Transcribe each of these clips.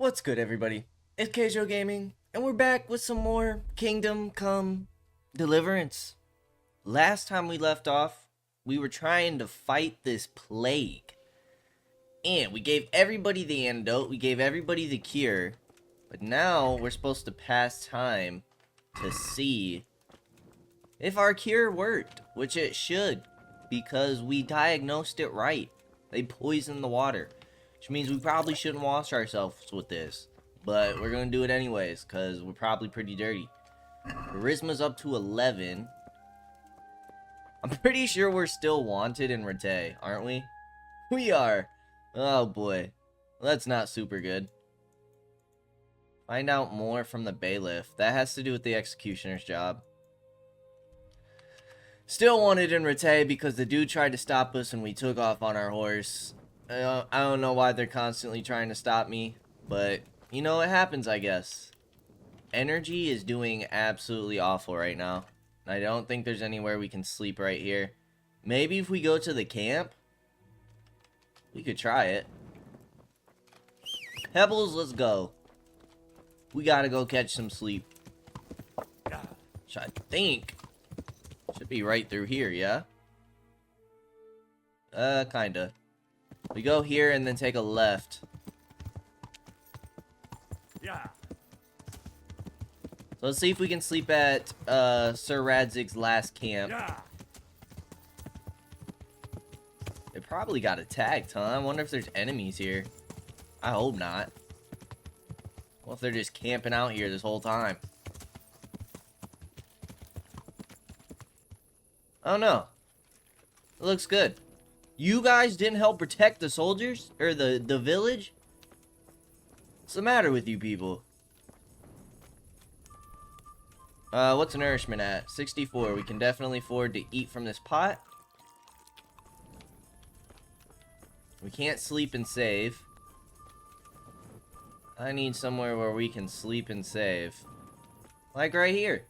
What's good, everybody? It's Kaige-O Gaming, and we're back with some more Kingdom Come Deliverance. Last time we left off, we were trying to fight this plague. And we gave everybody the antidote, we gave everybody the cure. But now we're supposed to pass time to see if our cure worked, which it should, because we diagnosed it right. They poisoned the water. Which means we probably shouldn't wash ourselves with this. But we're going to do it anyways, because we're probably pretty dirty. Charisma's up to 11. I'm pretty sure we're still wanted in Radzig, aren't we? We are. Oh boy. That's not super good. Find out more from the bailiff. That has to do with the executioner's job. Still wanted in Radzig because the dude tried to stop us and we took off on our horse. I don't know why they're constantly trying to stop me, but you know, it happens, I guess. Energy is doing absolutely awful right now. I don't think there's anywhere we can sleep right here. Maybe if we go to the camp, we could try it. Pebbles, let's go. We gotta go catch some sleep. Which I think should be right through here, yeah? Kinda. We go here and then take a left. Yeah. So let's see if we can sleep at Sir Radzig's last camp. Yeah. They probably got attacked, huh? I wonder if there's enemies here. I hope not. What if they're just camping out here this whole time? I don't know. It looks good. You guys didn't help protect the soldiers? Or the village? What's the matter with you people? What's nourishment at? 64. We can definitely afford to eat from this pot. We can't sleep and save. I need somewhere where we can sleep and save. Like right here.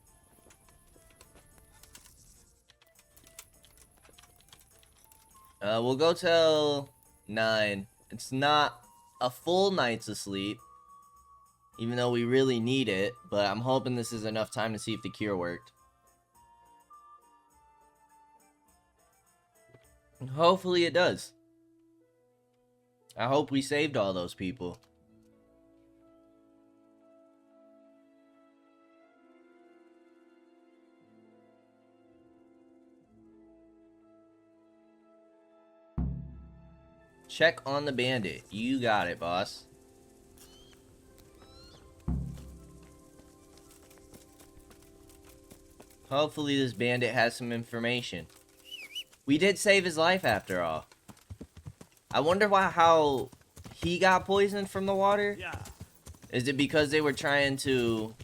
We'll go till 9. It's not a full night's of sleep, even though we really need it, but I'm hoping this is enough time to see if the cure worked. And hopefully it does. I hope we saved all those people. Check on the bandit. You got it, boss. Hopefully this bandit has some information. We did save his life after all. I wonder how he got poisoned from the water. Yeah. Is it because they were trying to,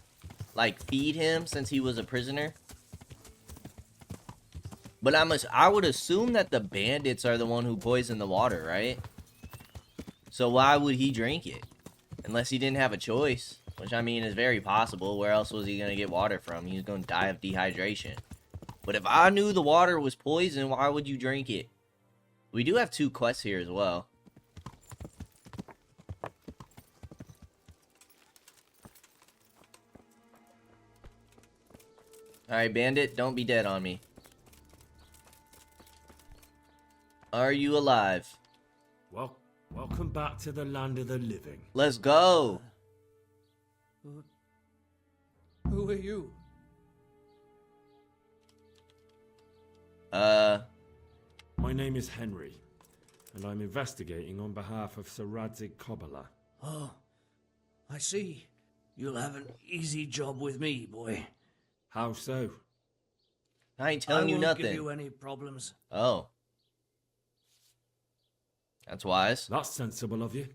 like, feed him since he was a prisoner? But I would assume that the bandits are the one who poisoned the water, right? So why would he drink it? Unless he didn't have a choice. Which, I mean, is very possible. Where else was he going to get water from? He was going to die of dehydration. But if I knew the water was poison, why would you drink it? We do have 2 quests here as well. Alright, bandit, don't be dead on me. Are you alive? Welcome back to the land of the living. Let's go! Who are you? My name is Henry, and I'm investigating on behalf of Sir Radzig. Oh, I see. You'll have an easy job with me, boy. How so? I ain't telling you I won't nothing. give you any problems. Oh. That's wise. That's sensible of you.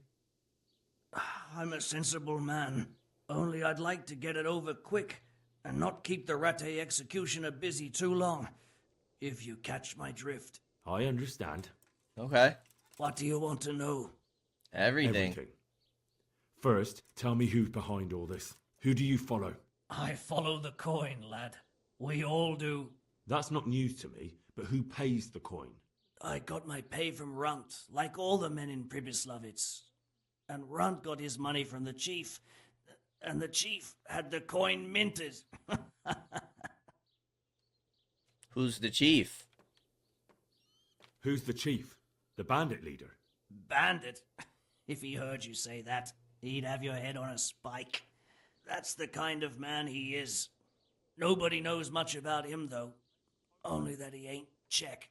I'm a sensible man. Only I'd like to get it over quick and not keep the Rate executioner busy too long. If you catch my drift. I understand. Okay. What do you want to know? Everything. First, tell me who's behind all this. Who do you follow? I follow the coin, lad. We all do. That's not news to me, but who pays the coin? I got my pay from Runt, like all the men in Pribyslavitz. and Runt got his money from the chief, and the chief had the coin minted. Who's the chief? Who's the chief? The bandit leader? Bandit? If he heard you say that, he'd have your head on a spike. That's the kind of man he is. Nobody knows much about him, though. Only that he ain't Czech.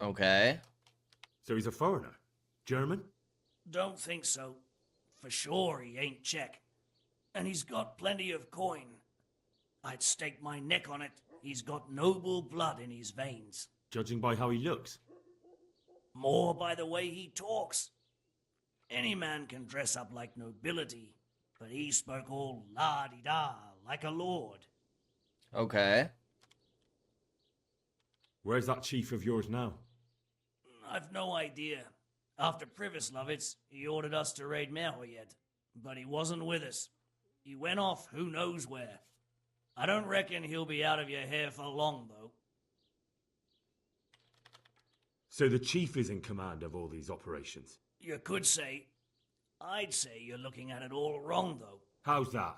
Okay. So he's a foreigner? German? Don't think so. For sure he ain't Czech. And he's got plenty of coin. I'd stake my neck on it. He's got noble blood in his veins. Judging by how he looks? More by the way he talks. Any man can dress up like nobility, but he spoke all la-di-da like a lord. Okay. Where's that chief of yours now? I've no idea. After Privislovitz, he ordered us to raid Merhoyed, but he wasn't with us. He went off who knows where. I don't reckon he'll be out of your hair for long, though. So the chief is in command of all these operations? You could say. I'd say you're looking at it all wrong, though. How's that?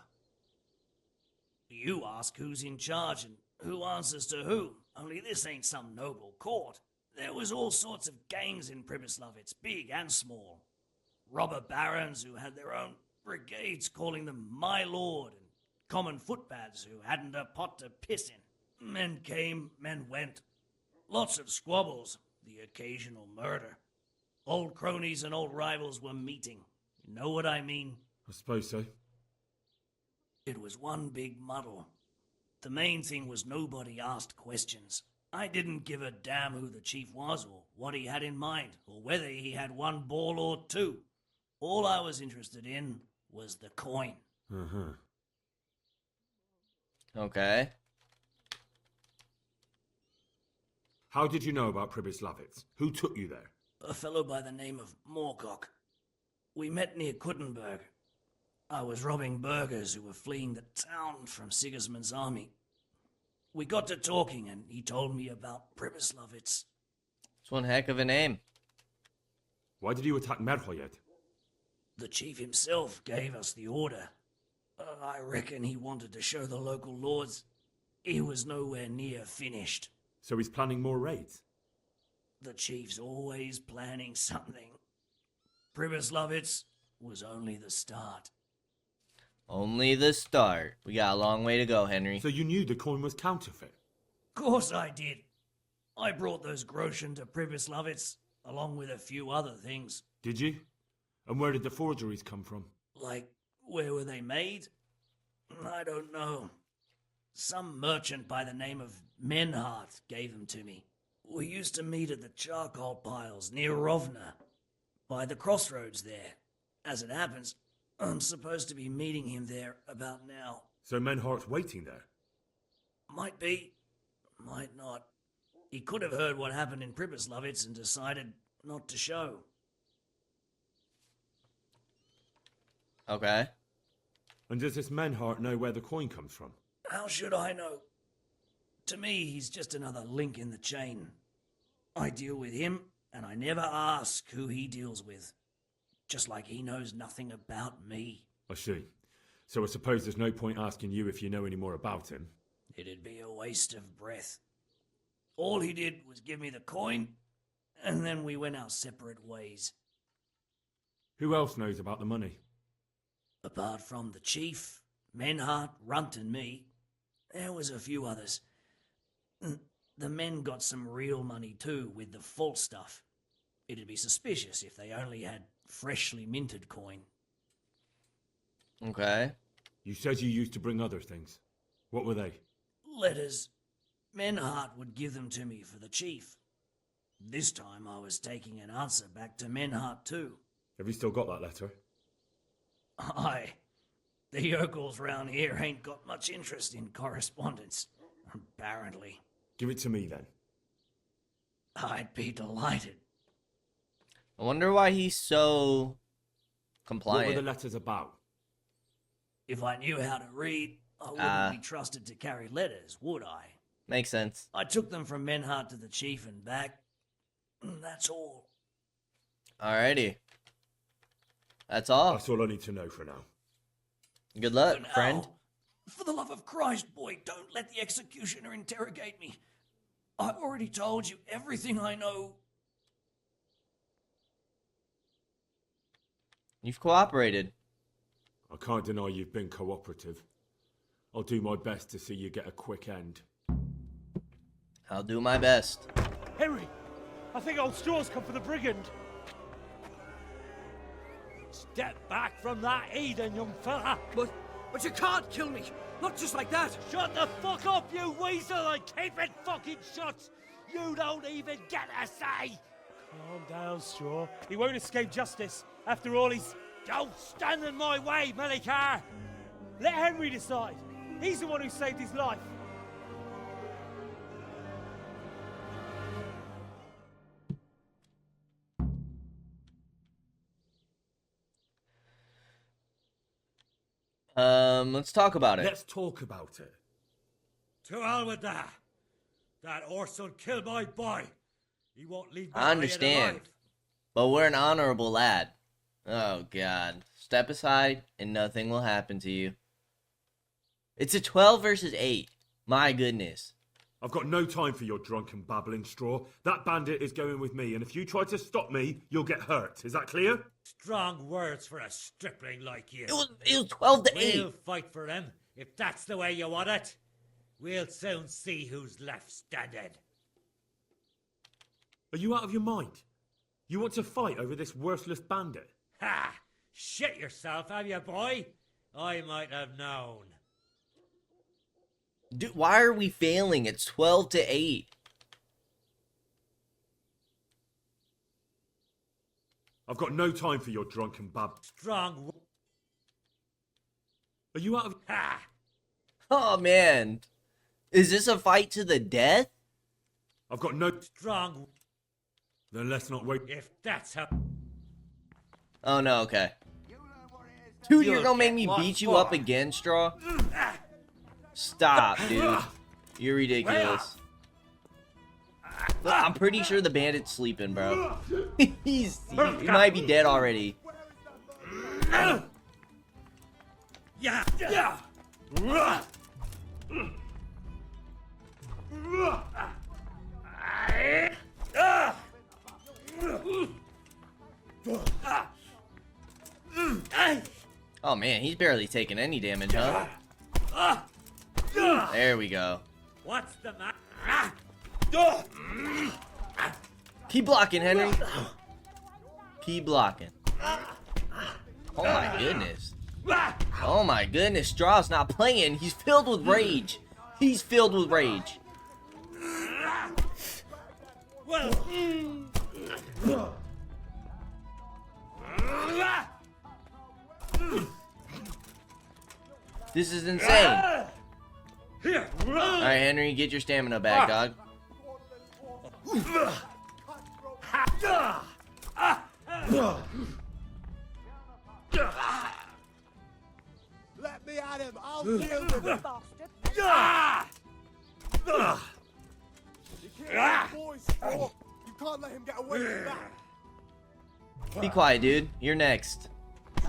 You ask who's in charge and who answers to who, only this ain't some noble court. There was all sorts of gangs in Privislovitz, big and small. Robber barons who had their own brigades calling them my lord, and common footpads who hadn't a pot to piss in. Men came, men went. Lots of squabbles, the occasional murder. Old cronies and old rivals were meeting. You know what I mean? I suppose so. It was one big muddle. The main thing was nobody asked questions. I didn't give a damn who the chief was or what he had in mind or whether he had one ball or two. All I was interested in was the coin. Uh-huh. Okay. How did you know about Privislavitz? Who took you there? A fellow by the name of Moorcock. We met near Kuttenberg. I was robbing burghers who were fleeing the town from Sigismund's army. We got to talking and he told me about Privislavitz. It's one heck of a name. Why did you attack Merhoyed? The chief himself gave us the order. I reckon he wanted to show the local lords he was nowhere near finished. So he's planning more raids? The chief's always planning something. Privislavitz was only the start. Only the start. We got a long way to go, Henry. So you knew the coin was counterfeit? Course I did. I brought those groschen to Privislavitz, along with a few other things. Did you? And where did the forgeries come from? Like, where were they made? I don't know. Some merchant by the name of Menhart gave them to me. We used to meet at the charcoal piles near Rovna, by the crossroads there. As it happens, I'm supposed to be meeting him there about now. So Menhart's waiting there? Might be, might not. He could have heard what happened in Privislavitz and decided not to show. Okay. And does this Menhart know where the coin comes from? How should I know? To me, he's just another link in the chain. I deal with him, and I never ask who he deals with. Just like he knows nothing about me. I see. So I suppose there's no point asking you if you know any more about him. It'd be a waste of breath. All he did was give me the coin, and then we went our separate ways. Who else knows about the money? Apart from the chief, Menhart, Runt, and me, there was a few others. The men got some real money too, with the false stuff. It'd be suspicious if they only had freshly minted coin. Okay. You said you used to bring other things. What were they? Letters. Menhart would give them to me for the chief. This time I was taking an answer back to Menhart too. Have you still got that letter? Aye. The yokels round here ain't got much interest in correspondence, apparently. Give it to me then. I'd be delighted. I wonder why he's so What compliant. were the letters about? If I knew how to read, I wouldn't be trusted to carry letters, would I? Makes sense. I took them from Menhart to the chief and back. That's all. Alrighty. That's all. That's all I need to know for now. Good luck, But now, friend. For the love of Christ, boy, don't let the executioner interrogate me. I've already told you everything I know. You've cooperated. I can't deny you've been cooperative. I'll do my best to see you get a quick end. I'll do my best. Henry, I think old Straw's come for the brigand. Step back from that Eden, young fella. But you can't kill me! Not just like that! Shut the fuck up, you weasel, and keep it fucking shut! You don't even get a say! Calm down, Straw. He won't escape justice. After all, he's... Don't stand in my way, Melikar! Let Henry decide. He's the one who saved his life. Let's talk about it. Let's talk about it. To hell with that. That Orson killed my boy. He won't leave me I understand, alive. but we're an honorable lad. Oh, God. Step aside, and nothing will happen to you. It's a 12 versus 8. My goodness. I've got no time for your drunken babbling, Straw. That bandit is going with me, and if you try to stop me, you'll get hurt. Is that clear? Strong words for a stripling like you. It was 12 to 8. We'll fight for him, if that's the way you want it. We'll soon see who's left standing. Are you out of your mind? You want to fight over this worthless bandit? Ha! Shit yourself, have you, boy? I might have known. Dude, why are we failing? It's 12 to 8. I've got no time for your drunken Strong. Are you out of... Ha! Oh, man. Is this a fight to the death? I've got no... Strong. Then let's not wait. If that's how... Oh, no, okay. Dude, you're You'll gonna make get me what beat you for. up again, Straw? Stop, dude. You're ridiculous. Look, I'm pretty sure the bandit's sleeping, bro. he might be dead already. Yeah! Oh, man, he's barely taking any damage, huh? There we go. What's the matter? Keep blocking, Henry. Keep blocking. Oh, my goodness. Oh, my goodness. Straw's not playing. He's filled with rage. He's filled with rage. Well... This is insane. Here! Alright, Henry, get your stamina back, dog. Let me at him! I'll deal with him! You can't boys, Straw. You can't let him get away with that! Be quiet, dude. You're next.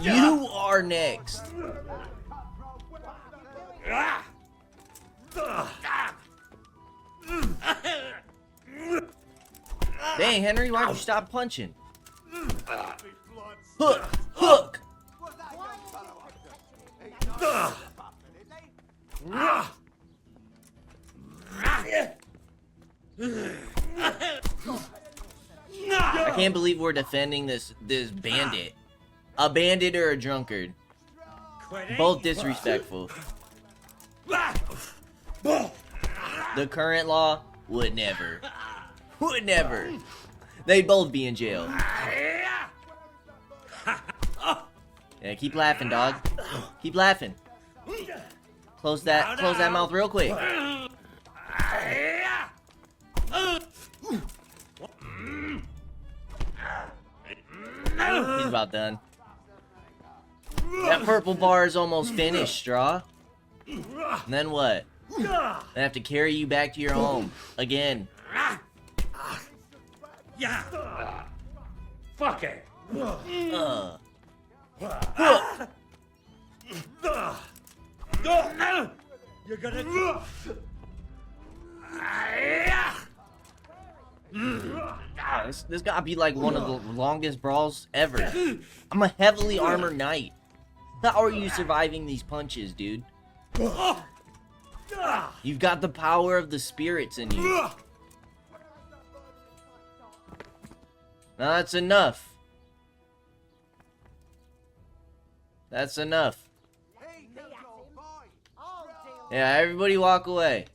You are next. Dang, Henry, why'd you stop punching? Hook! Hook! I can't believe we're defending this bandit. A bandit or a drunkard. Both disrespectful. The current law would never. Would never. They'd both be in jail. Yeah, keep laughing, dog. Keep laughing. Close that mouth real quick. He's about done. That purple bar is almost finished, Straw. And then what? I have to carry you back to your home. Again. Yeah! Fuck it! You're gonna. This gotta be like one of the longest brawls ever. I'm a heavily armored knight. How are you surviving these punches, dude? You've got the power of the spirits in you. Now that's enough. That's enough. Yeah, everybody walk away.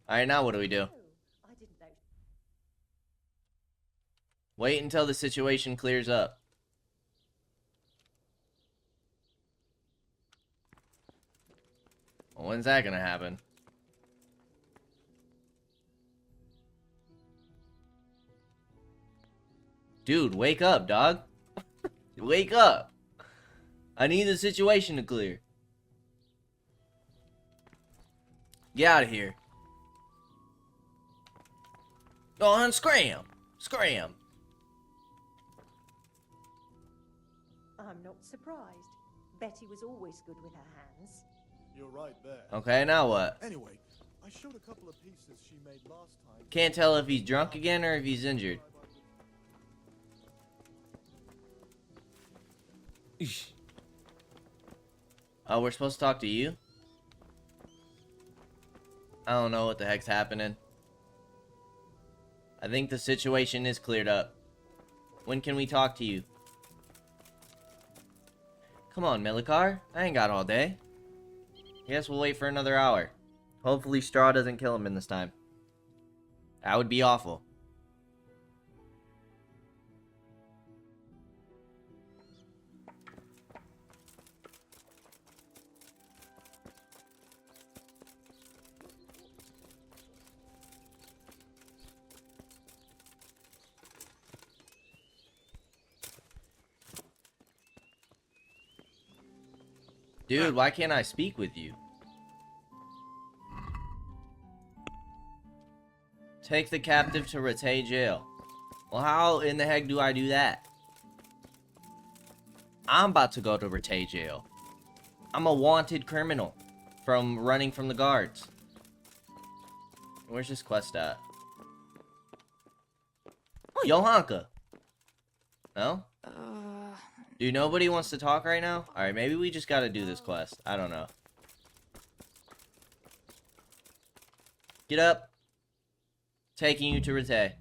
Alright, now what do we do? Wait until the situation clears up. Well, when's that gonna happen? Dude, wake up, dog. Wake up. I need the situation to clear. Get out of here. Go on, scram. Scram. I'm not surprised. Betty was always good with her hands. You're right there. Okay, now what? Anyway, I showed a couple of pieces she made last time. Can't tell if he's drunk again or if he's injured. Oh, we're supposed to talk to you? I don't know what the heck's happening. I think the situation is cleared up. When can we talk to you? Come on, Milikar. I ain't got all day. Guess we'll wait for another hour. Hopefully straw doesn't kill him in this time. That would be awful. Dude, why can't I speak with you? Take the captive to Rattay jail. Well, how in the heck do I do that? I'm about to go to Rattay jail. I'm a wanted criminal from running from the guards. Where's this quest at? Johanka. No? Dude, nobody wants to talk right now? Alright, maybe we just gotta do this quest. I don't know. Get up. Taking you to Rattay.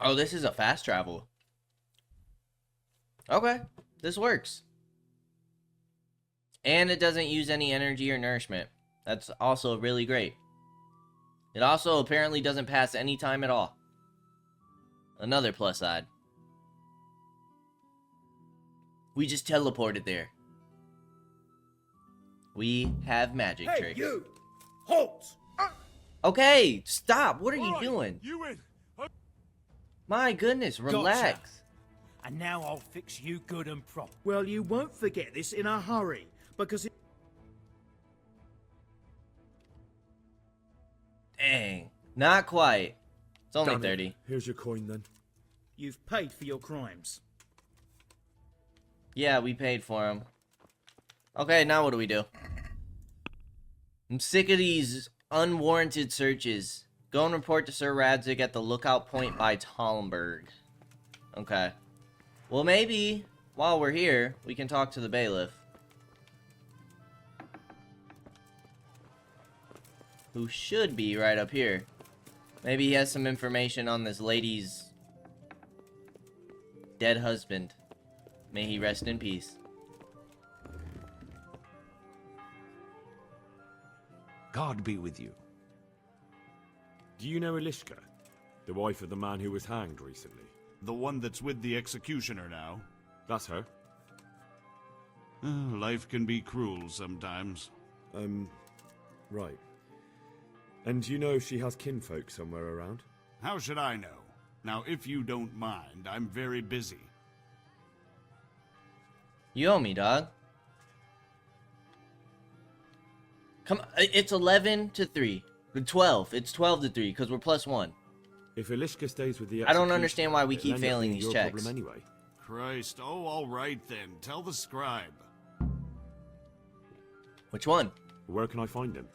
Oh, this is a fast travel. Okay, this works. And it doesn't use any energy or nourishment. That's also really great. It also apparently doesn't pass any time at all. Another plus side. We just teleported there. We have magic tricks. You! Halt! Okay, stop. What are you Alright, doing? You in? My goodness, relax. And now I'll fix you good and proper. Well, you won't forget this in a hurry, because it... Dang. Not quite. It's only Damn it. 30. Here's your coin then. You've paid for your crimes. Yeah, we paid for him. Okay, now what do we do? I'm sick of these unwarranted searches. Go and report to Sir Radzig at the lookout point by Talmberg. Okay. Well, maybe, while we're here, we can talk to the bailiff. Who should be right up here. Maybe he has some information on this lady's dead husband. May he rest in peace. God be with you. Do you know Elishka? The wife of the man who was hanged recently? The one that's with the executioner now. That's her. Life can be cruel sometimes. Right. And you know if she has kinfolk somewhere around? How should I know? Now, if you don't mind, I'm very busy. You owe me, dog. Come on, it's 11 to 3. 12. It's 12 to 3, because we're plus 1. If Ilishka stays with the I don't executioner, understand why we it'll keep end up failing being these your checks. problem anyway. Christ, oh, all right then. Tell the scribe. Which one? Where can I find him?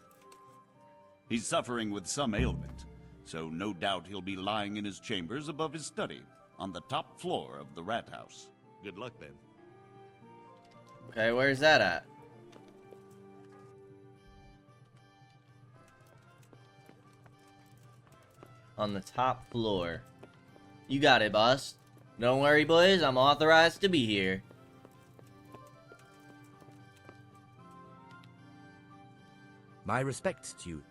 He's suffering with some ailment, so no doubt he'll be lying in his chambers above his study, on the top floor of the rat house. Good luck then. Okay, where's that at? On the top floor. You got it, boss. Don't worry, boys. I'm authorized to be here. My respects to you.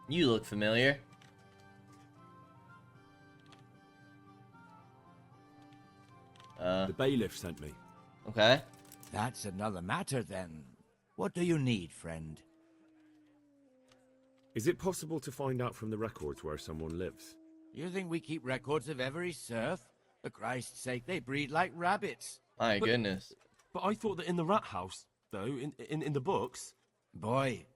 You look familiar. The bailiff sent me. Okay. That's another matter then. What do you need, friend? Is it possible to find out from the records where someone lives? You think we keep records of every serf? For Christ's sake, they breed like rabbits. My goodness. But I thought that in the rat house, though, in the books... Boy,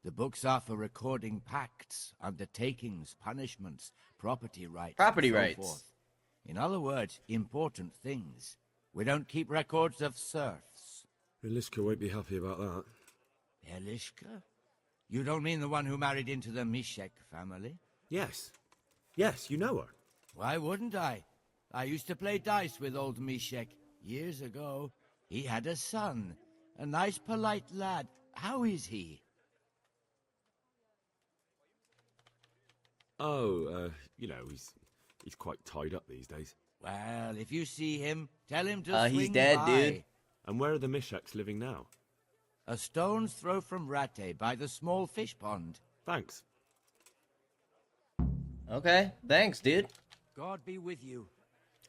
the books are for recording pacts, undertakings, punishments, property rights, Property and so rights. forth. In other words, important things. We don't keep records of serfs. Ilishka won't be happy about that. Elishka? You don't mean the one who married into the Mishek family? Yes. Yes, you know her. Why wouldn't I? I used to play dice with old Mishek years ago. He had a son, a nice polite lad. How is he? Oh, you know, he's quite tied up these days. Well, if you see him, tell him to swing he's dead, by. dude. And where are the Mishaks living now? A stone's throw from Rate by the small fish pond. Thanks. Okay. Thanks, dude. God be with you.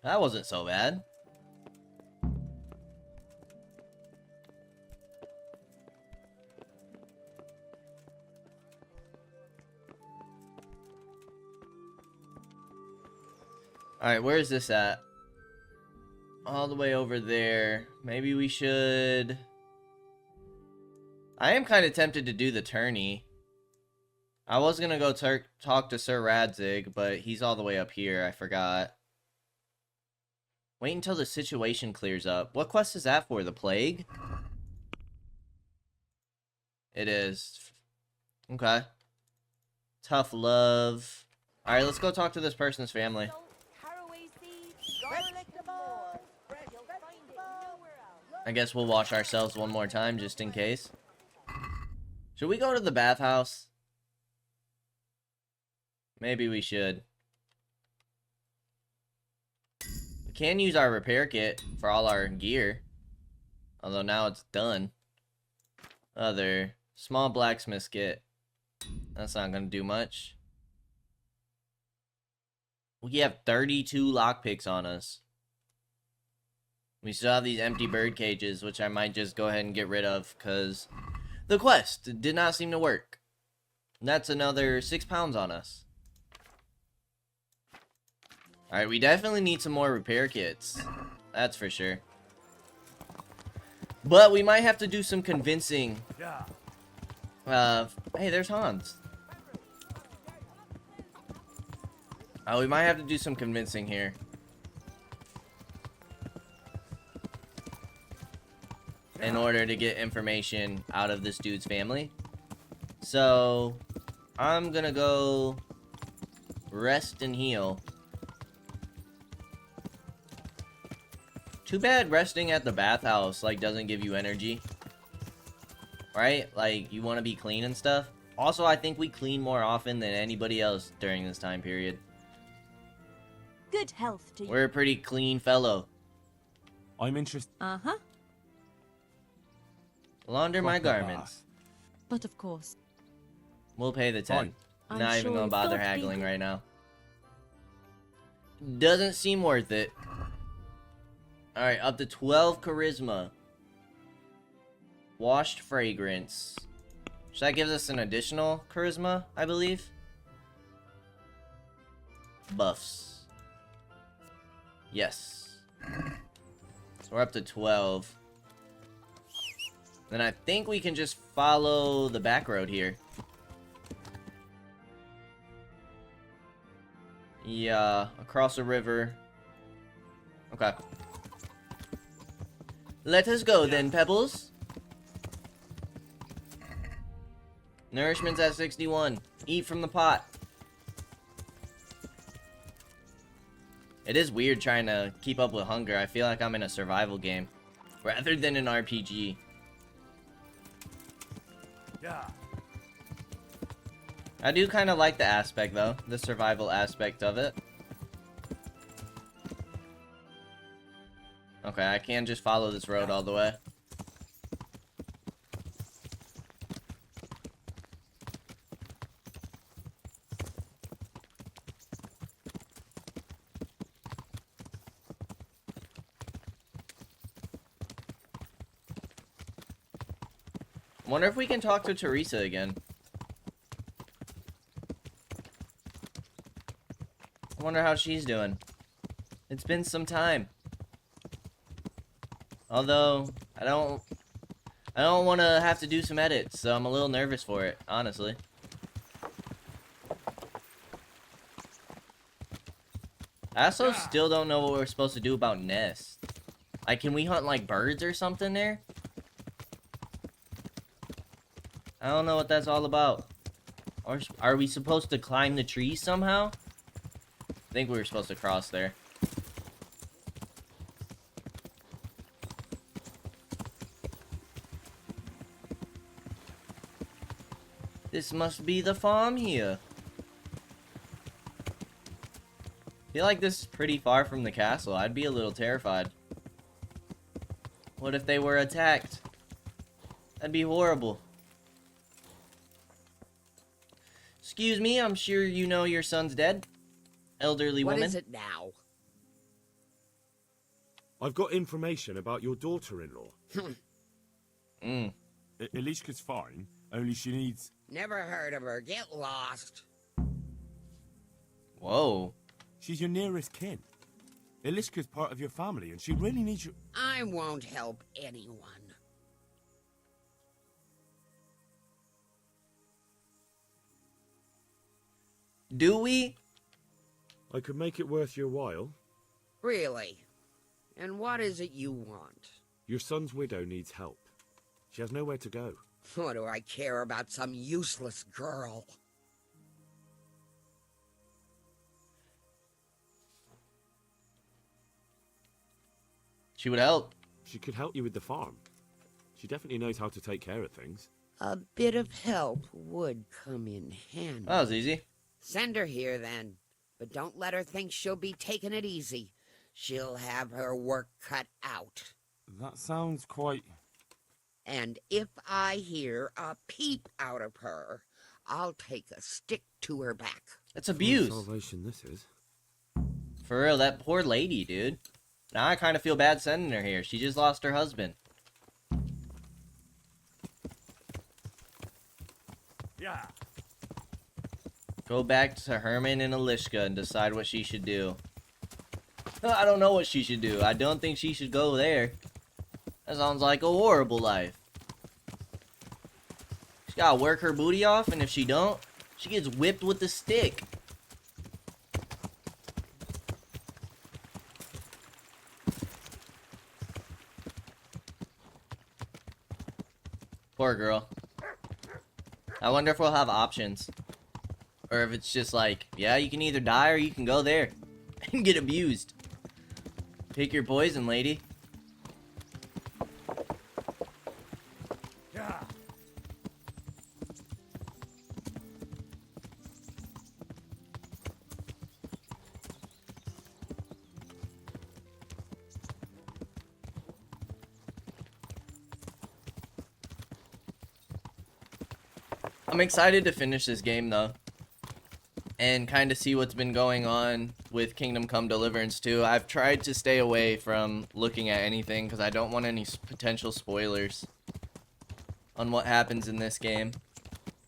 That wasn't so bad. Alright, where is this at? All the way over there. Maybe we should... I am kind of tempted to do the tourney. I was going to go talk to Sir Radzig, but he's all the way up here. I forgot. Wait until the situation clears up. What quest is that for? The plague? It is. Okay. Tough love. Alright, let's go talk to this person's family. I guess we'll wash ourselves one more time just in case. Should we go to the bathhouse? Maybe we should. We can use our repair kit for all our gear. Although now it's done. Other small blacksmith kit. That's not gonna do much. We have 32 lockpicks on us. We still have these empty bird cages, which I might just go ahead and get rid of, because the quest did not seem to work. That's another 6 pounds on us. Alright, we definitely need some more repair kits. That's for sure. But we might have to do some convincing. Hey, there's Hans. Oh, we might have to do some convincing here. In order to get information out of this dude's family. So, I'm gonna go rest and heal. Too bad resting at the bathhouse, like, doesn't give you energy. Right? Like, you want to be clean and stuff. Also, I think we clean more often than anybody else during this time period. Good health to you. We're a pretty clean fellow. I'm interested. Uh-huh. Launder my garments. But of course. We'll pay the 10. I'm Not even sure gonna bother thought haggling being- right now. Doesn't seem worth it. Alright, up to 12 charisma. Washed fragrance. So that gives us an additional charisma, I believe. Buffs. Yes. So we're up to 12. Then I think we can just follow the back road here. Yeah, across a river. Okay. Let us go then, Pebbles. Nourishment's at 61. Eat from the pot. It is weird trying to keep up with hunger. I feel like I'm in a survival game rather than an RPG. Yeah. I do kind of like the aspect though, the survival aspect of it. Okay, I can just follow this road all the way. Wonder if we can talk to Teresa again. I wonder how she's doing. It's been some time. Although, I don't want to have to do some edits, so I'm a little nervous for it, honestly. I also still don't know what we're supposed to do about nests. Like, can we hunt, like, birds or something there? I don't know what that's all about. Or are we supposed to climb the trees somehow? I think we were supposed to cross there. This must be the farm here. I feel like this is pretty far from the castle. I'd be a little terrified. What if they were attacked? That'd be horrible. Excuse me, I'm sure you know your son's dead. Elderly woman. What is it now? I've got information about your daughter-in-law. Elishka's fine, only she needs... Never heard of her. Get lost. Whoa. She's your nearest kin. Elishka's part of your family, and she really needs you... I won't help anyone. Do we? I could make it worth your while. Really? And what is it you want? Your son's widow needs help. She has nowhere to go. What do I care about some useless girl? She would help. She could help you with the farm. She definitely knows how to take care of things. A bit of help would come in handy. That was easy. Send her here, then. But don't let her think she'll be taking it easy. She'll have her work cut out. That sounds quite... And if I hear a peep out of her, I'll take a stick to her back. That's abuse. What salvation this is. For real, that poor lady, dude. Now I kind of feel bad sending her here. She just lost her husband. Yeah. Go back to Herman and Elishka and decide what she should do. I don't know what she should do. I don't think she should go there. That sounds like a horrible life. She's gotta work her booty off, and if she don't, she gets whipped with the stick. Poor girl. I wonder if we'll have options. Or if it's just like, yeah, you can either die or you can go there and get abused. Pick your poison, lady. Yeah. I'm excited to finish this game though, and kind of see what's been going on with Kingdom Come Deliverance 2. I've tried to stay away from looking at anything because I don't want any potential spoilers on what happens in this game.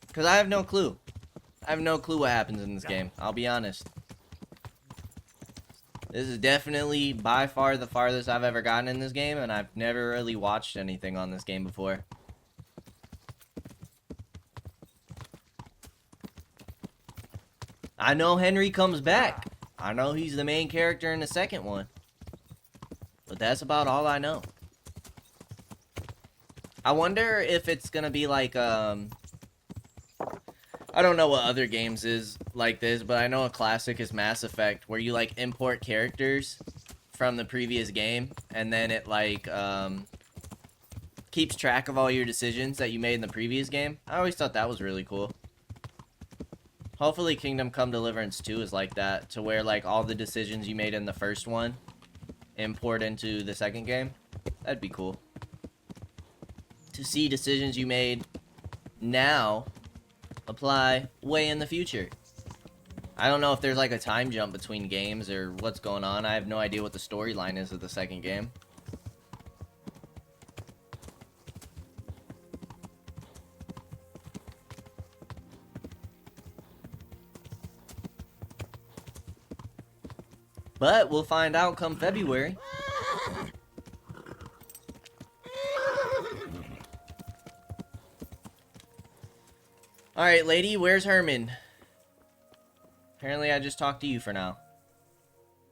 Because I have no clue. I have no clue what happens in this game, I'll be honest. This is definitely by far the farthest I've ever gotten in this game, and I've never really watched anything on this game before. I know Henry comes back. I know he's the main character in the second one. But that's about all I know. I wonder if it's gonna be like, I don't know what other games is like this, but I know a classic is Mass Effect, where you, like, import characters from the previous game, and then it, like, keeps track of all your decisions that you made in the previous game. I always thought that was really cool. Hopefully Kingdom Come Deliverance 2 is like that, to where, like, all the decisions you made in the first one import into the second game. That'd be cool. To see decisions you made now apply way in the future. I don't know if there's like a time jump between games or what's going on. I have no idea what the storyline is of the second game. But we'll find out come February. Alright, lady, where's Herman? Apparently I just talked to you for now.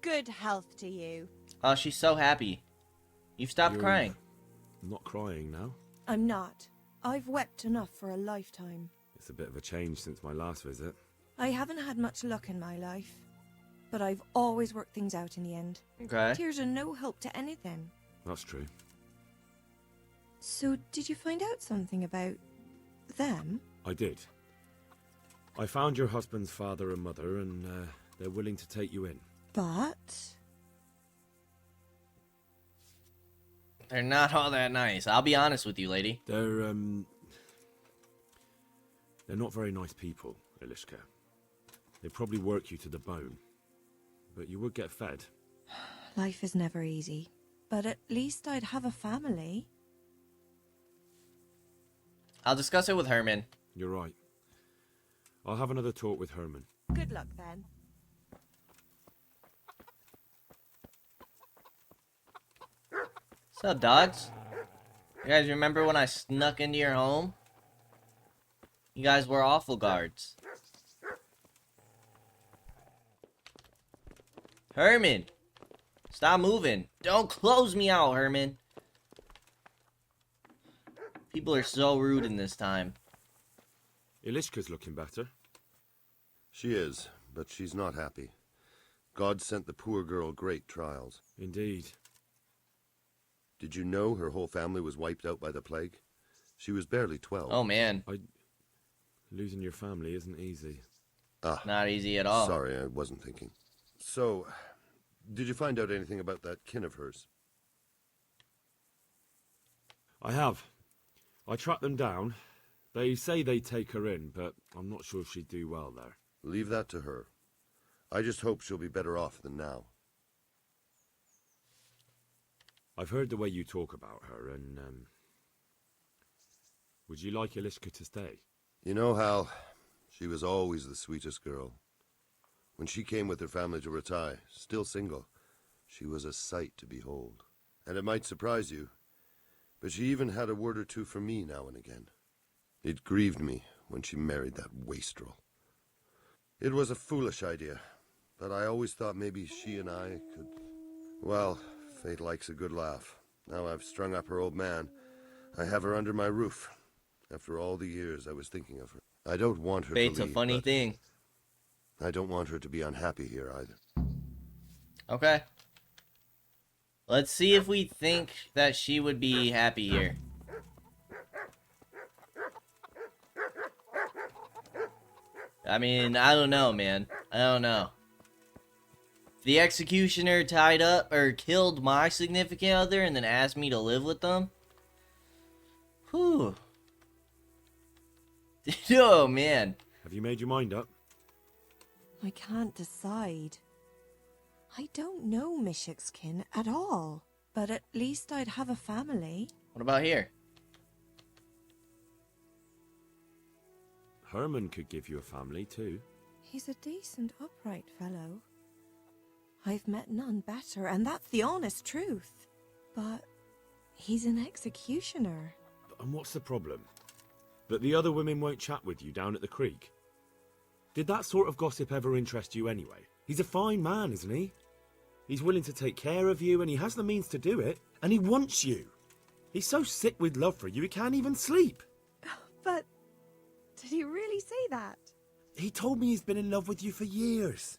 Good health to you. Oh, she's so happy. You've stopped crying. Not crying now? I'm not. I've wept enough for a lifetime. It's a bit of a change since my last visit. I haven't had much luck in my life, but I've always worked things out in the end. Okay. Tears are no help to anything. That's true. So, did you find out something about them? I did. I found your husband's father and mother, and they're willing to take you in. But... they're not all that nice. I'll be honest with you, lady. They're not very nice people, Elishka. They'd probably work you to the bone. But you would get fed. Life is never easy. But at least I'd have a family. I'll discuss it with Herman. You're right. I'll have another talk with Herman. Good luck, then. What's up, dogs? You guys remember when I snuck into your home? You guys were awful guards. Herman! Stop moving. Don't close me out, Herman. People are so rude in this time. Elishka's looking better. She is, but she's not happy. God sent the poor girl great trials. Indeed. Did you know her whole family was wiped out by the plague? She was barely 12. Oh, man. Losing your family isn't easy. Not easy at all. Sorry, I wasn't thinking. So, did you find out anything about that kin of hers? I have. I tracked them down. They say they'd take her in, but I'm not sure she'd do well there. Leave that to her. I just hope she'll be better off than now. I've heard the way you talk about her, and, would you like Elishka to stay? You know, Hal, she was always the sweetest girl. When she came with her family to Ratai, still single, she was a sight to behold. And it might surprise you, but she even had a word or two for me now and again. It grieved me when she married that wastrel. It was a foolish idea, but I always thought maybe she and I could... Well, fate likes a good laugh. Now I've strung up her old man. I have her under my roof. After all the years I was thinking of her. I don't want her Fate's to leave, a funny thing. I don't want her to be unhappy here either. Okay. Let's see if we think that she would be happy here. I mean, I don't know, man. I don't know. The executioner tied up or killed my significant other and then asked me to live with them. Whew. Oh, man. Have you made your mind up? I can't decide. I don't know Mishik's kin at all. But at least I'd have a family. What about here? Herman could give you a family, too. He's a decent, upright fellow. I've met none better, and that's the honest truth. But he's an executioner. And what's the problem? That the other women won't chat with you down at the creek? Did that sort of gossip ever interest you anyway? He's a fine man, isn't he? He's willing to take care of you, and he has the means to do it, and he wants you. He's so sick with love for you, he can't even sleep. But did he really say that? He told me he's been in love with you for years.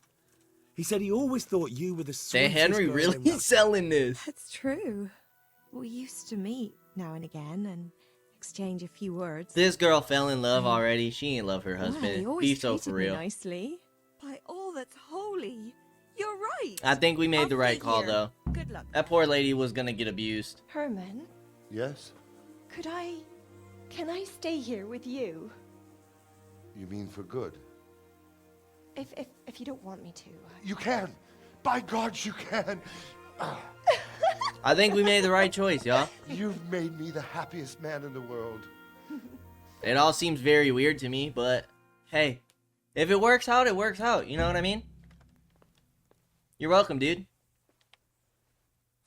He said he always thought you were the Say, sweetest Henry girl really in the- selling this. That's true. We used to meet now and again and exchange a few words. This girl fell in love already. She ain't love her Well, husband. he always Be so treated for me real. nicely. By all that's holy, you're right. I think we made the right call, here. though. Good luck. That poor lady was gonna get abused. Herman, Yes? can I stay here with you? You mean for good? If you don't want me to. You can! By God, you can! I think we made the right choice, y'all. You've made me the happiest man in the world. It all seems very weird to me, but hey, if it works out, it works out. You know what I mean? You're welcome, dude.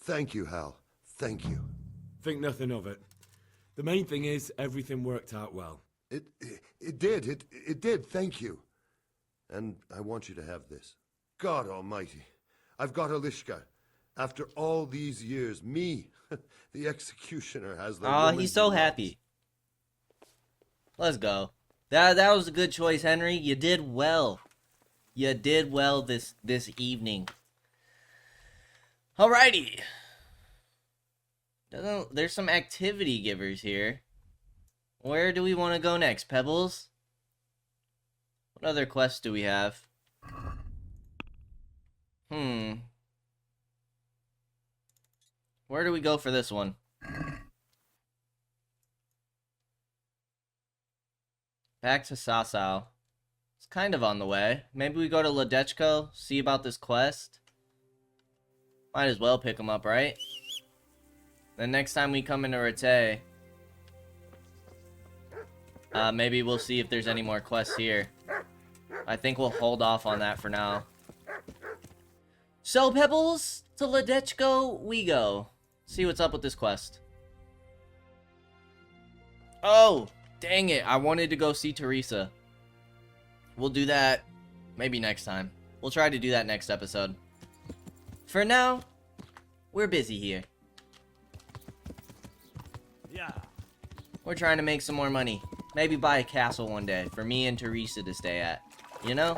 Thank you, Hal. Thank you. Think nothing of it. The main thing is, everything worked out well. It did. It did. Thank you. And I want you to have this. God almighty. I've got Alishka. After all these years, me, the executioner, has the Aw, woman he's he so loves. happy. Let's go. That was a good choice, Henry. You did well. You did well this evening. Alrighty. There's some activity givers here. Where do we want to go next, Pebbles? What other quests do we have? Where do we go for this one? Back to Sasau. It's kind of on the way. Maybe we go to Ledechko, see about this quest. Might as well pick him up, right? Then next time we come into Rete, maybe we'll see if there's any more quests here. I think we'll hold off on that for now. So, Pebbles, to Ledechko we go. See what's up with this quest. Oh, dang it. I wanted to go see Teresa. We'll do that maybe next time. We'll try to do that next episode. For now, we're busy here. Yeah. We're trying to make some more money. Maybe buy a castle one day for me and Teresa to stay at. You know?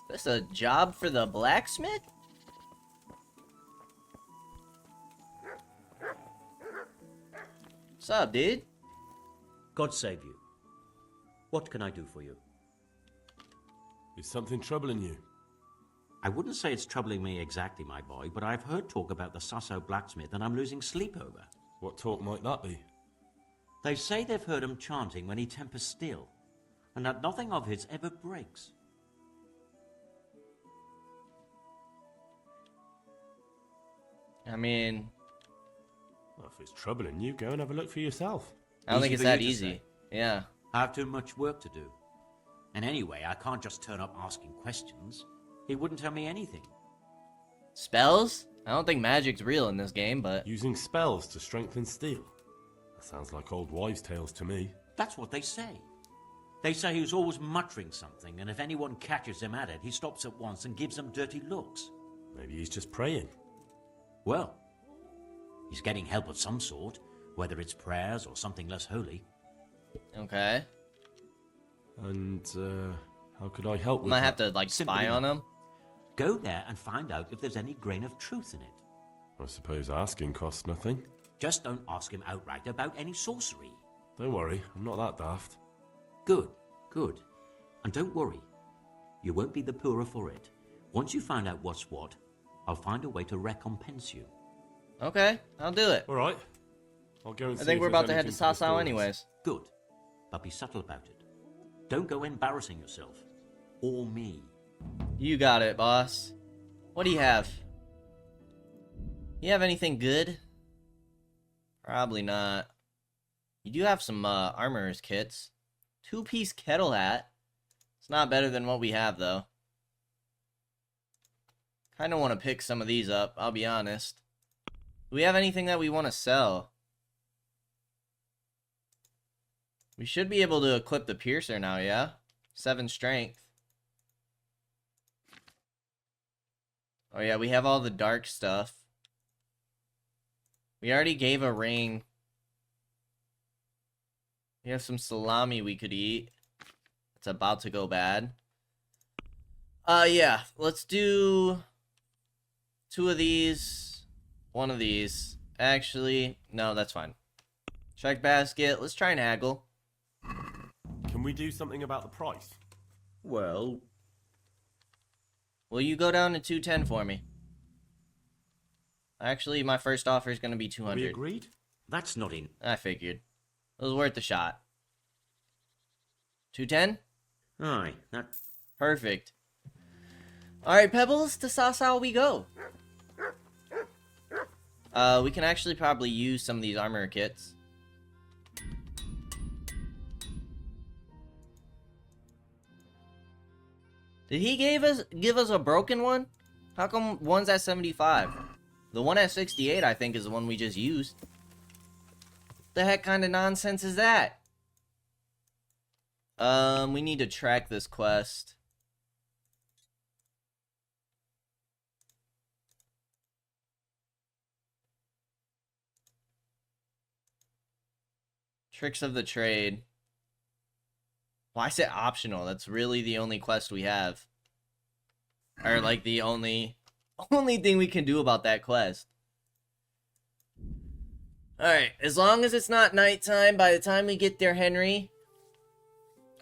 This a job for the blacksmith? What's up, dude? God save you. What can I do for you? Is something troubling you? I wouldn't say it's troubling me exactly, my boy, but I've heard talk about the Sasau blacksmith and I'm losing sleep over. What talk might that be? They say they've heard him chanting when he tempers steel, and that nothing of his ever breaks. I mean, Well, if it's troubling you, go and have a look for yourself. I don't think Easy it's for you that to easy. say. Yeah. I have too much work to do. And anyway, I can't just turn up asking questions. He wouldn't tell me anything. Spells? I don't think magic's real in this game, but... Using spells to strengthen steel? That sounds like old wives' tales to me. That's what they say. They say he's always muttering something, and if anyone catches him at it, he stops at once and gives them dirty looks. Maybe he's just praying. Well, he's getting help of some sort, whether it's prayers or something less holy. Okay. And, how could I help with Might that? have to, like, Simple spy on enough. him. Go there and find out if there's any grain of truth in it. I suppose asking costs nothing. Just don't ask him outright about any sorcery. Don't worry, I'm not that daft. Good, good. And don't worry. You won't be the poorer for it. Once you find out what's what, I'll find a way to recompense you. Okay, I'll do it. Alright. I'll go and see I think if we're there's about to head to anything for the Sasau stories. anyways. Good. But be subtle about it. Don't go embarrassing yourself. Or me. You got it, boss. What do you have? You have anything good? Probably not. You do have some armorer's kits. 2-piece kettle hat. It's not better than what we have, though. Kind of want to pick some of these up, I'll be honest. Do we have anything that we want to sell? We should be able to equip the piercer now, yeah? 7 strength. Oh yeah, we have all the dark stuff. We already gave a ring. We have some salami we could eat. It's about to go bad. Yeah, let's do 2 of these, 1 of these. Actually, no, that's fine. Check basket. Let's try and haggle. Can we do something about the price? Well... Will you go down to 210 for me? Actually, my first offer is going to be 200. We agreed? That's not in... I figured. It was worth the shot. 210? Aye, that... Perfect. Alright, Pebbles, to Sasau we go. We can actually probably use some of these armor kits. Did he give us a broken one? How come one's at 75? The one at 68, I think, is the one we just used. The heck kind of nonsense is that? We need to track this quest. Tricks of the trade. Why is it optional? That's really the only quest we have. Or like the only thing we can do about that quest. Alright, as long as it's not nighttime by the time we get there, Henry.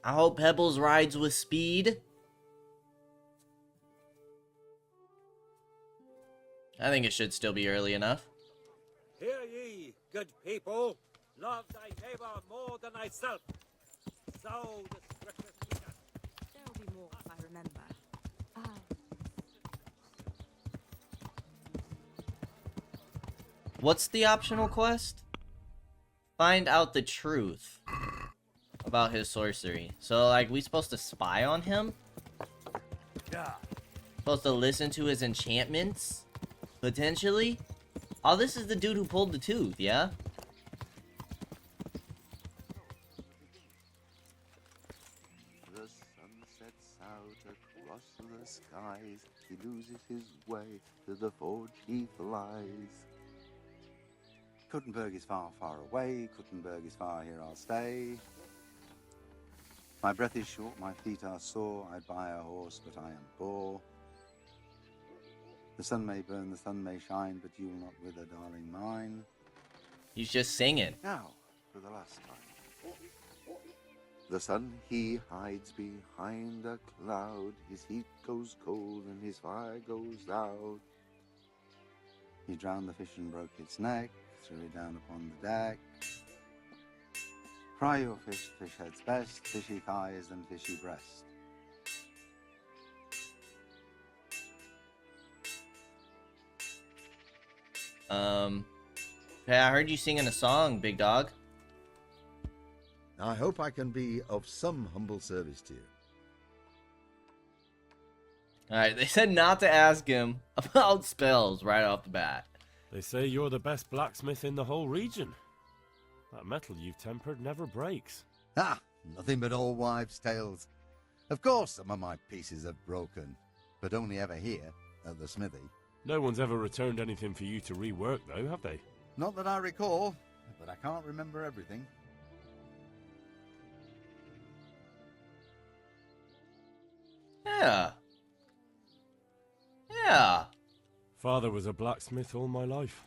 I hope Pebbles rides with speed. I think it should still be early enough. Hear ye, good people. Love thy neighbor more than thyself. So the scriptures teach us. There'll be more if I remember. What's the optional quest? Find out the truth about his sorcery. So, like, we supposed to spy on him? Yeah. Supposed to listen to his enchantments? Potentially? Oh, this is the dude who pulled the tooth, yeah? The sun sets out across the skies. He loses his way, to the forge he flies. Kuttenberg is far, far away. Kuttenberg is far, here I'll stay. My breath is short, my feet are sore. I'd buy a horse, but I am poor. The sun may burn, the sun may shine, but you'll not wither, darling mine. He's just singing. Now, for the last time. The sun he hides behind a cloud. His heat goes cold and his fire goes out. He drowned the fish and broke its neck. Threw it down upon the deck. Fry your fish, fish head's best, fishy thighs and fishy breast. Okay, I heard you singing a song, big dog. I hope I can be of some humble service to you. Alright, they said not to ask him about spells right off the bat. They say you're the best blacksmith in the whole region. That metal you've tempered never breaks. Ah, nothing but old wives' tales. Of course some of my pieces have broken, but only ever here, at the smithy. No one's ever returned anything for you to rework, though, have they? Not that I recall, but I can't remember everything. Yeah. Yeah. Father was a blacksmith all my life.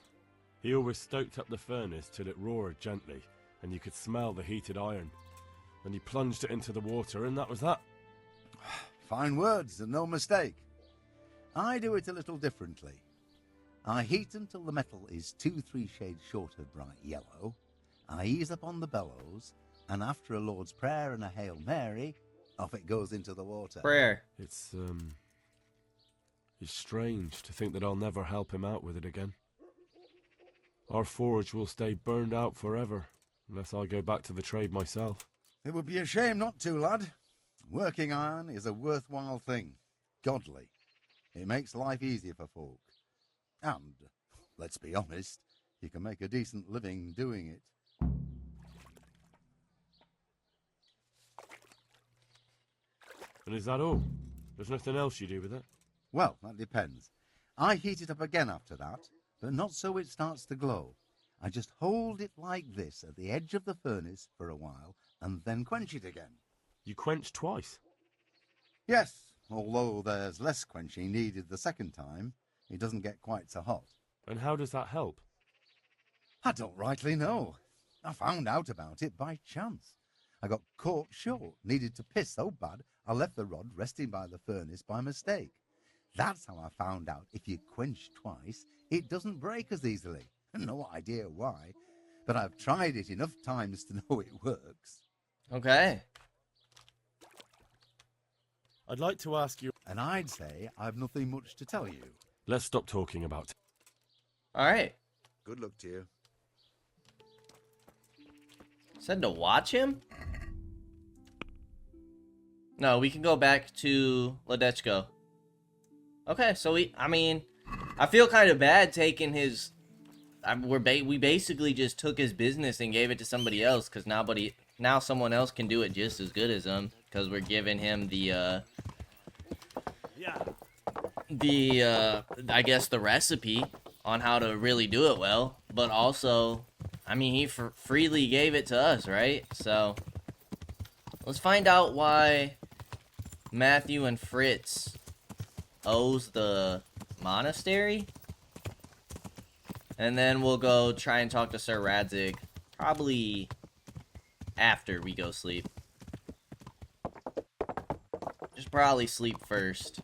He always stoked up the furnace till it roared gently, and you could smell the heated iron. Then he plunged it into the water, and that was that. Fine words, and no mistake. I do it a little differently. I heat until the metal is 2-3 shades short of bright yellow. I ease up on the bellows, and after a Lord's Prayer and a Hail Mary, off it goes into the water. Prayer. It's strange to think that I'll never help him out with it again. Our forge will stay burned out forever, unless I go back to the trade myself. It would be a shame not to, lad. Working iron is a worthwhile thing. Godly. It makes life easier for folk. And, let's be honest, you can make a decent living doing it. And is that all? There's nothing else you do with it? Well, that depends. I heat it up again after that, but not so it starts to glow. I just hold it like this at the edge of the furnace for a while and then quench it again. You quench twice? Yes, although there's less quenching needed the second time. It doesn't get quite so hot. And how does that help? I don't rightly know. I found out about it by chance. I got caught short, needed to piss so bad I left the rod resting by the furnace by mistake. That's how I found out if you quench twice, it doesn't break as easily. No idea why, but I've tried it enough times to know it works. Okay. I'd like to ask you... And I'd say I've nothing much to tell you. Let's stop talking about it. Alright. Good luck to you. Said to watch him? No, we can go back to Ledechko. Okay, so I feel kind of bad taking his... we basically just took his business and gave it to somebody else, because now someone else can do it just as good as him, because we're giving him I guess the recipe on how to really do it well, but also, he freely gave it to us, right? So, let's find out why Matthew and Fritz owes the monastery. And then we'll go try and talk to Sir Radzig, probably after we go sleep. Just probably sleep first.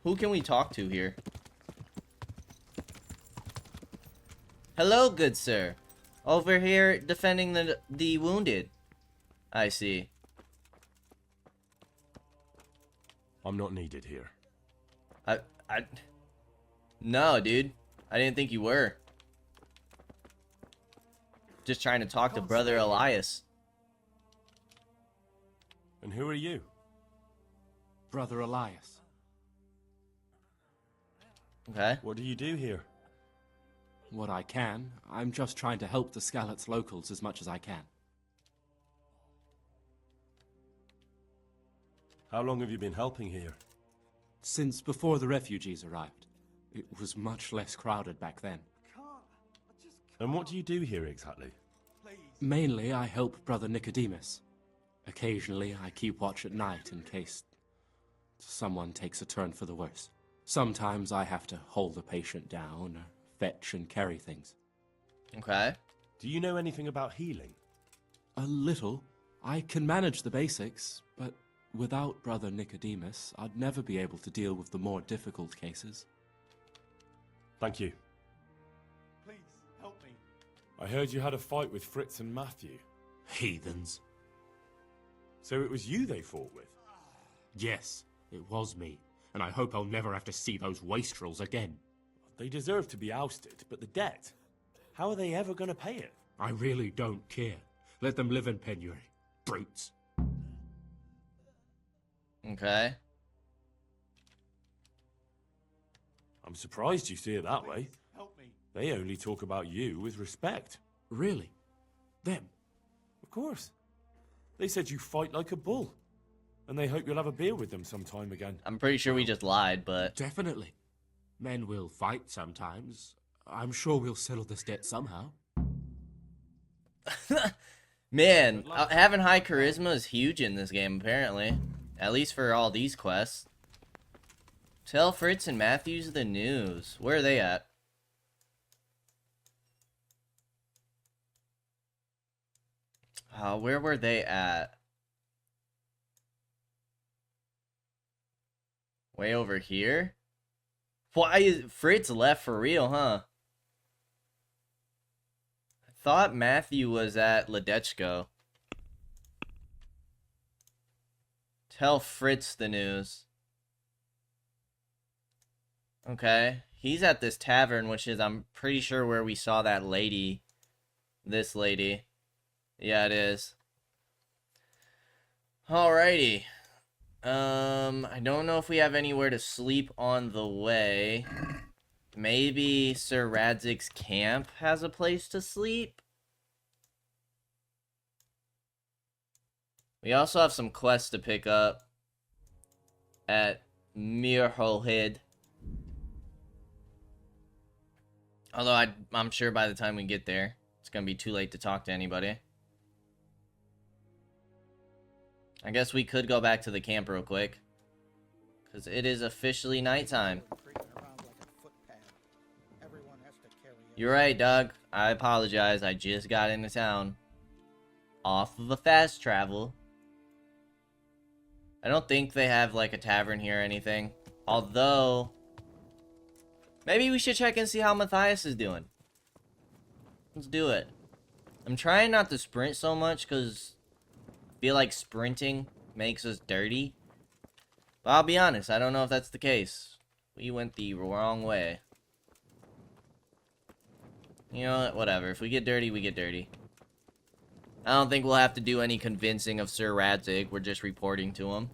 Who can we talk to here? Hello, good sir. Over here defending the wounded. I see. I'm not needed here. No, dude. I didn't think you were. Just trying to talk to Brother Elias. And who are you? Brother Elias. Okay. What do you do here? What I can. I'm just trying to help the Skalitz locals as much as I can. How long have you been helping here? Since before the refugees arrived. It was much less crowded back then. And what do you do here exactly? Mainly, I help Brother Nicodemus. Occasionally, I keep watch at night in case someone takes a turn for the worse. Sometimes I have to hold a patient down, or fetch and carry things. Okay. Do you know anything about healing? A little. I can manage the basics, but without Brother Nicodemus, I'd never be able to deal with the more difficult cases. Thank you. Please, help me. I heard you had a fight with Fritz and Matthew. Heathens. So it was you they fought with? Yes, it was me. And I hope I'll never have to see those wastrels again. They deserve to be ousted, but the debt? How are they ever going to pay it? I really don't care. Let them live in penury. Brutes. Okay. I'm surprised you see it that way. Help me. They only talk about you with respect. Really? Them? Of course. They said you fight like a bull. And they hope you'll have a beer with them sometime again. I'm pretty sure we just lied, but... Definitely. Men will fight sometimes. I'm sure we'll settle this debt somehow. Man, having high charisma is huge in this game, apparently. At least for all these quests. Tell Fritz and Matthews the news. Where are they at? Where were they at? Way over here? Why is Fritz left for real, huh? I thought Matthew was at Ledechko. Tell Fritz the news. Okay. He's at this tavern, which is, I'm pretty sure, where we saw that lady. This lady. Yeah, it is. Alrighty. I don't know if we have anywhere to sleep on the way. Maybe Sir Radzig's camp has a place to sleep? We also have some quests to pick up. at Mirholhead. Although I'm sure by the time we get there, it's gonna be too late to talk to anybody. I guess we could go back to the camp real quick, because it is officially nighttime. You're right, Doug. I apologize. I just got into town. Off of a fast travel. I don't think they have, like, a tavern here or anything. Although, maybe we should check and see how Matthias is doing. Let's do it. I'm trying not to sprint so much, because I feel like sprinting makes us dirty. But I'll be honest, I don't know if that's the case. We went the wrong way. You know what? Whatever. If we get dirty, we get dirty. I don't think we'll have to do any convincing of Sir Radzig. We're just reporting to him.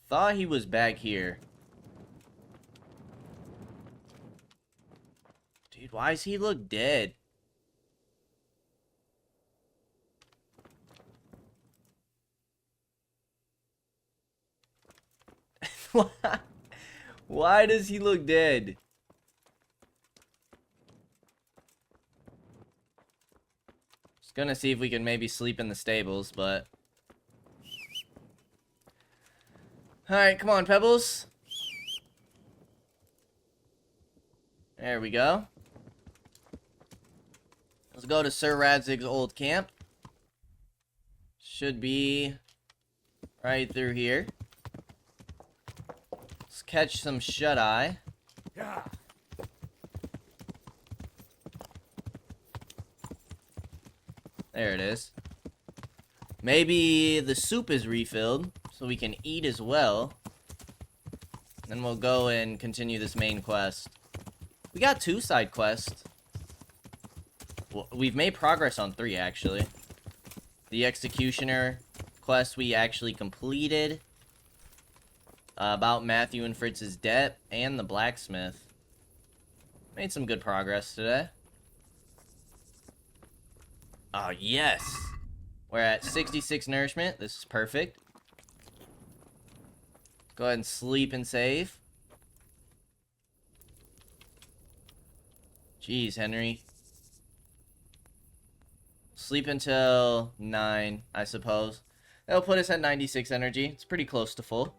Thought he was back here. Dude, why does he look dead? Why does he look dead? Just gonna see if we can maybe sleep in the stables, but... Alright, come on, Pebbles. There we go. Let's go to Sir Radzig's old camp. Should be right through here. Let's catch some shut-eye. Yeah. There it is. Maybe the soup is refilled, so we can eat as well. Then we'll go and continue this main quest. We got 2 side quests. Well, we've made progress on 3, actually. The Executioner quest we actually completed. About Matthew and Fritz's debt, and the blacksmith. Made some good progress today. Oh, yes! We're at 66 nourishment. This is perfect. Go ahead and sleep and save. Jeez, Henry. Sleep until 9, I suppose. That'll put us at 96 energy. It's pretty close to full.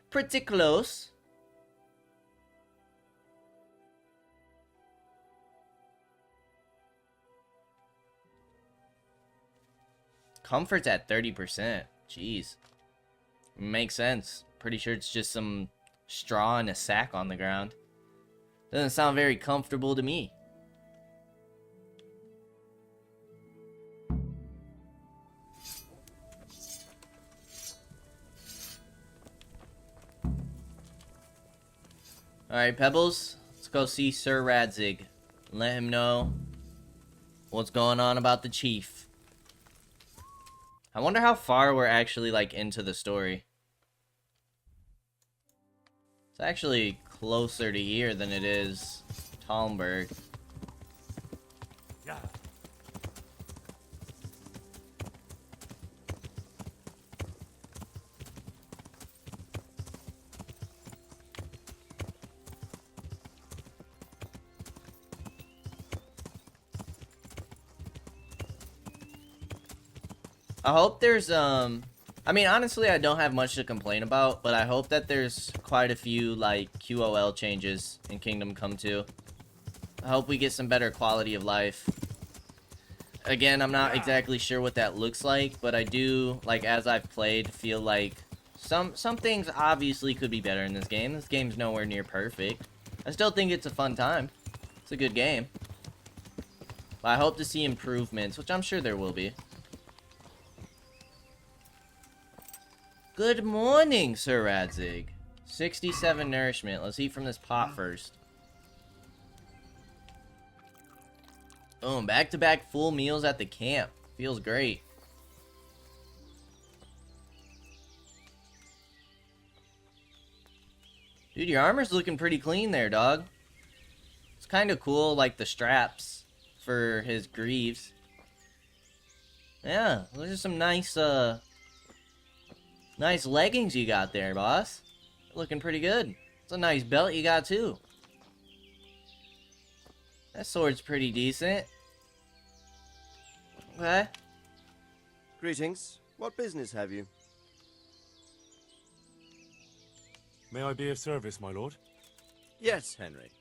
Pretty close. Comfort's at 30%. Jeez. Makes sense. Pretty sure it's just some straw and a sack on the ground. Doesn't sound very comfortable to me. Alright, Pebbles. Let's go see Sir Radzig. Let him know what's going on about the chief. I wonder how far we're actually, like, into the story. It's actually closer to here than it is Talmberg. Yeah. I hope there's, I mean, honestly, I don't have much to complain about, but I hope that there's quite a few, like, QOL changes in Kingdom Come 2. I hope we get some better quality of life. Again, I'm not exactly sure what that looks like, but I do, like, as I've played, feel like some things obviously could be better in this game. This game's nowhere near perfect. I still think it's a fun time. It's a good game. But I hope to see improvements, which I'm sure there will be. Good morning, Sir Radzig. 67 nourishment. Let's eat from this pot first. Boom, back-to-back full meals at the camp. Feels great. Dude, your armor's looking pretty clean there, dog. It's kind of cool, like the straps for his greaves. Yeah, those are some nice, nice leggings you got there, boss. Looking pretty good. It's a nice belt you got, too. That sword's pretty decent. Okay. Greetings. What business have you? May I be of service, my lord? Yes, Henry.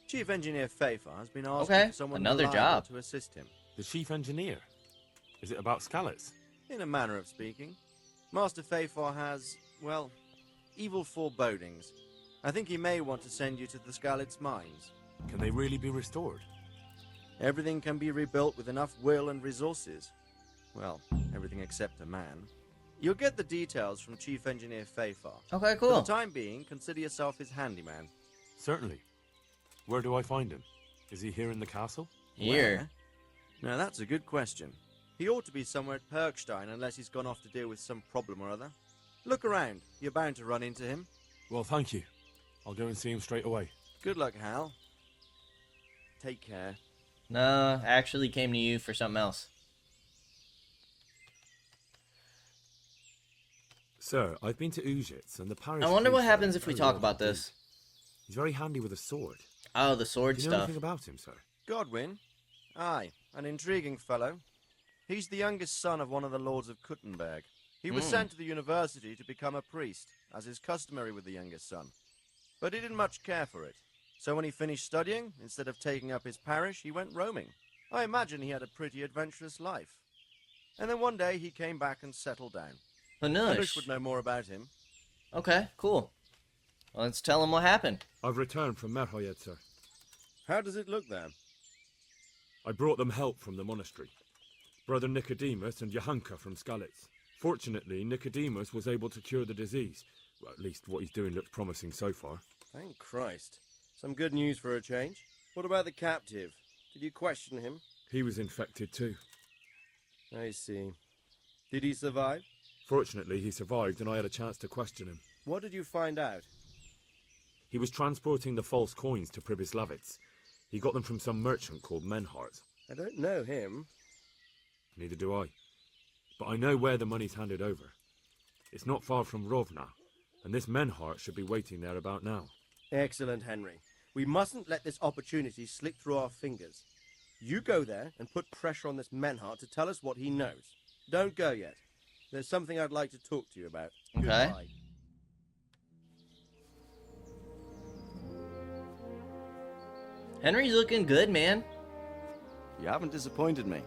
Chief Engineer Pfeiffer has been asking Okay, for someone another reliable job. to assist him. The chief engineer? Is it about Skalitz? In a manner of speaking. Master Pfeiffer has, well, evil forebodings. I think he may want to send you to the Skalitz mines. Can they really be restored? Everything can be rebuilt with enough will and resources. Well, everything except a man. You'll get the details from Chief Engineer Pfeiffer. Okay, cool. For the time being, consider yourself his handyman. Certainly. Where do I find him? Is he here in the castle? Here? Where? Now that's a good question. He ought to be somewhere at Perkstein unless he's gone off to deal with some problem or other. Look around. You're bound to run into him. Well, thank you. I'll go and see him straight away. Good luck, Hal. Take care. No, I actually came to you for something else. Sir, I've been to Ujitz, and the parish... I wonder what priest happens there if we very talk well about indeed. this. He's very handy with a sword. Oh, the sword Do you know stuff. anything about him, sir? Godwin? Aye, an intriguing fellow. He's the youngest son of one of the lords of Kuttenberg. He was sent to the university to become a priest, as is customary with the youngest son. But he didn't much care for it. So when he finished studying, instead of taking up his parish, he went roaming. I imagine he had a pretty adventurous life. And then one day he came back and settled down. Hanush would know more about him. Okay, cool. Well, let's tell him what happened. I've returned from Merhoyed, sir. How does it look there? I brought them help from the monastery. Brother Nicodemus and Johanka from Skalitz. Fortunately, Nicodemus was able to cure the disease. Well, at least what he's doing looks promising so far. Thank Christ. Some good news for a change. What about the captive? Did you question him? He was infected too. I see. Did he survive? Fortunately, he survived and I had a chance to question him. What did you find out? He was transporting the false coins to Pribyslavitz. He got them from some merchant called Menhart. I don't know him. Neither do I. But I know where the money's handed over. It's not far from Rovna, and this Menhart should be waiting there about now. Excellent, Henry. We mustn't let this opportunity slip through our fingers. You go there and put pressure on this Menhart to tell us what he knows. Don't go yet. There's something I'd like to talk to you about. Okay. Goodbye. Henry's looking good, man. You haven't disappointed me.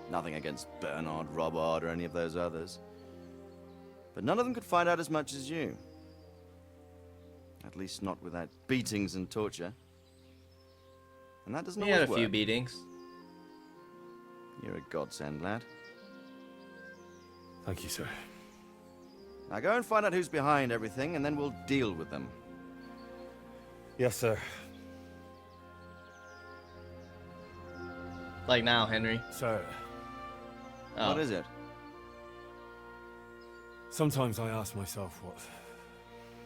Nothing against Bernard, Robert, or any of those others. But none of them could find out as much as you. At least not without beatings and torture. And that doesn't He had always a work. few beatings. You're a godsend, lad. Thank you, sir. Now go and find out who's behind everything, and then we'll deal with them. Yes, sir. Like now, Henry. Sir. Oh. What is it? Sometimes I ask myself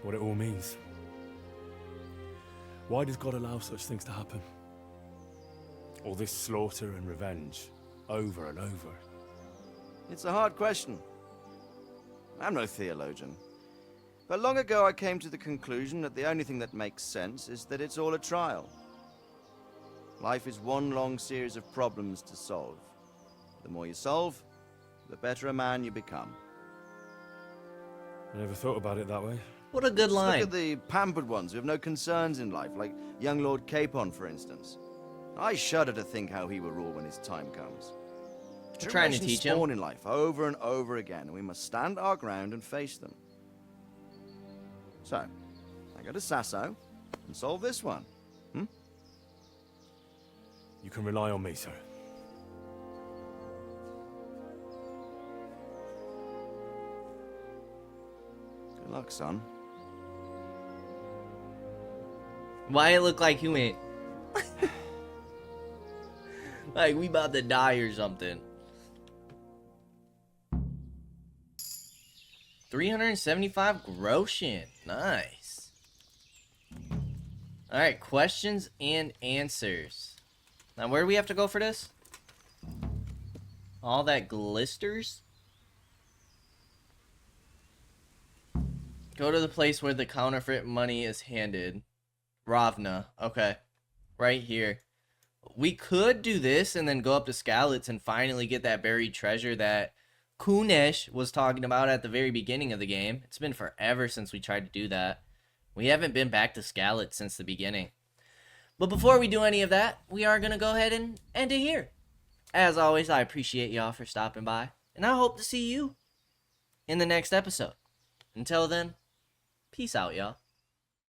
what it all means. Why does God allow such things to happen? All this slaughter and revenge, over and over. It's a hard question. I'm no theologian. But long ago I came to the conclusion that the only thing that makes sense is that it's all a trial. Life is one long series of problems to solve. The more you solve, the better a man you become. I never thought about it that way. What a good Just line. Look at the pampered ones who have no concerns in life, like young Lord Capon, for instance. I shudder to think how he will rule when his time comes. You're trying to Tribulations teach him. spawn in life over and over again, and we must stand our ground and face them. So, I go to Sasso and solve this one. You can rely on me, sir. Good luck, son. Why it look like he went? Like we about to die or something. 375 groschen. Nice. Alright, questions and answers. Now where do we have to go for this? All that glisters? Go to the place where the counterfeit money is handed. Ravna. Okay. Right here. We could do this and then go up to Skalitz and finally get that buried treasure that Kunesh was talking about at the very beginning of the game. It's been forever since we tried to do that. We haven't been back to Skalitz since the beginning. But before we do any of that, we are going to go ahead and end it here. As always, I appreciate y'all for stopping by, and I hope to see you in the next episode. Until then, peace out, y'all.